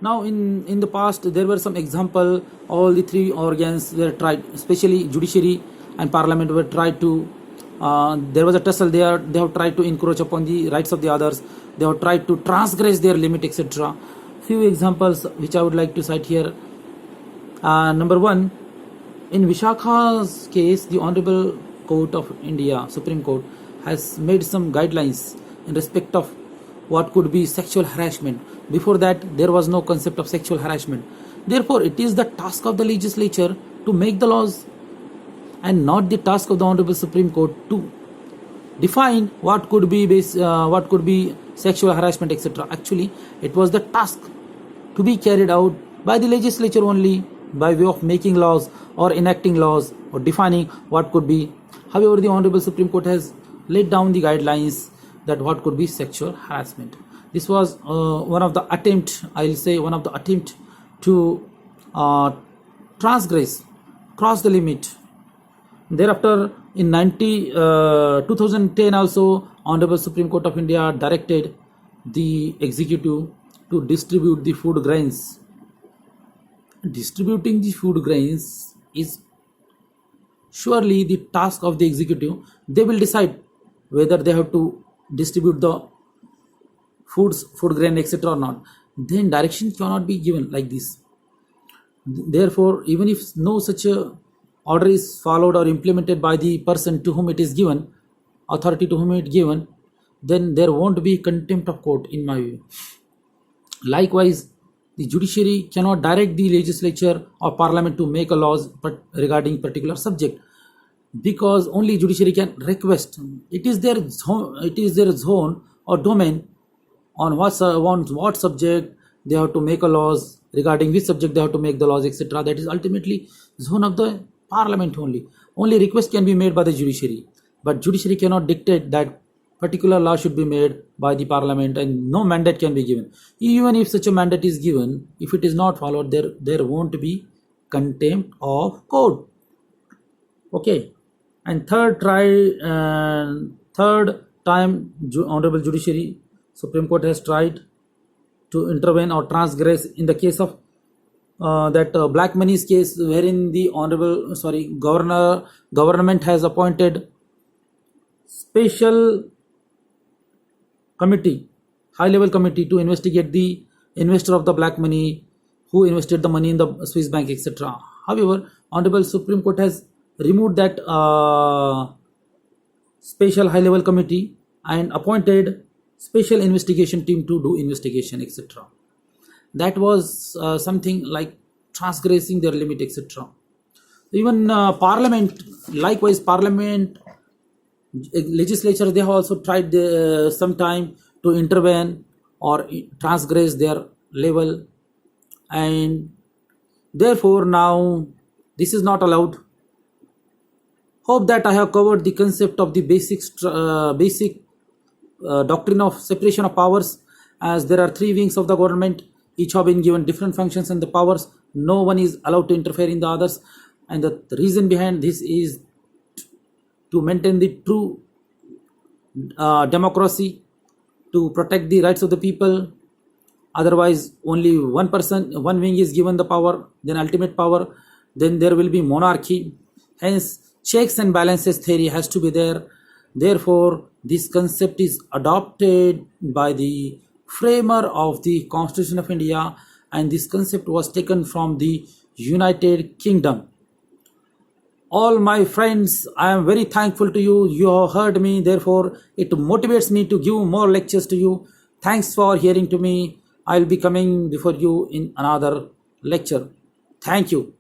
Now, in the past, there were some example. All the three organs were tried, especially judiciary and parliament were tried to. There was a tussle there. They have tried to encroach upon the rights of the others. They have tried to transgress their limit, etc. Few examples which I would like to cite here. Number one, in Vishakha's case, the Honorable Court of India, Supreme Court, has made some guidelines in respect of what could be sexual harassment. Before that, there was no concept of sexual harassment. Therefore, it is the task of the legislature to make the laws and not the task of the Honorable Supreme Court to define what could be sexual harassment, etc. Actually, it was the task to be carried out by the legislature only by way of making laws or enacting laws or defining what could be. However, the Honorable Supreme Court has laid down the guidelines that what could be sexual harassment. This was one of the attempt to transgress, cross the limit. Thereafter, in 2010 also, Honorable Supreme Court of India directed the executive to distribute the food grains. Distributing the food grains is surely the task of the executive. They will decide whether they have to distribute the food grain, etc. or not. Then direction cannot be given like this. Therefore, even if no such a order is followed or implemented by the person to whom it is given, authority to whom it is given, then there won't be contempt of court in my view. Likewise, the judiciary cannot direct the legislature or parliament to make a laws regarding particular subject, because only judiciary can request. It is their zone or domain on what subject they have to make a laws, regarding which subject they have to make the laws, etc. That is ultimately zone of the parliament only. Only request can be made by the judiciary, but judiciary cannot dictate that particular law should be made by the parliament, and no mandate can be given. Even if such a mandate is given, if it is not followed, there won't be contempt of court. Okay. And third time, Honorable Judiciary Supreme Court has tried to intervene or transgress in the case of that black money's case, wherein the government has appointed special committee, high-level committee to investigate the investor of the black money, who invested the money in the Swiss bank, etc. However, Honorable Supreme Court has removed that special high-level committee and appointed special investigation team to do investigation, etc. That was something like transgressing their limit, etc. Even parliament, likewise parliament, legislature, they have also tried some time to intervene or transgress their level, and therefore now this is not allowed. Hope that I have covered the concept of the basic doctrine of separation of powers, as there are three wings of the government, each have been given different functions and the powers. No one is allowed to interfere in the others, and the reason behind this is to maintain the true democracy, to protect the rights of the people. Otherwise, only one wing is given the power, then ultimate power, then there will be monarchy. Hence, checks and balances theory has to be there. Therefore, this concept is adopted by the framer of the Constitution of India, and this concept was taken from the United Kingdom. All my friends, I am very thankful to you. You have heard me, therefore it motivates me to give more lectures to you. Thanks for hearing to me. I will be coming before you in another lecture. Thank you.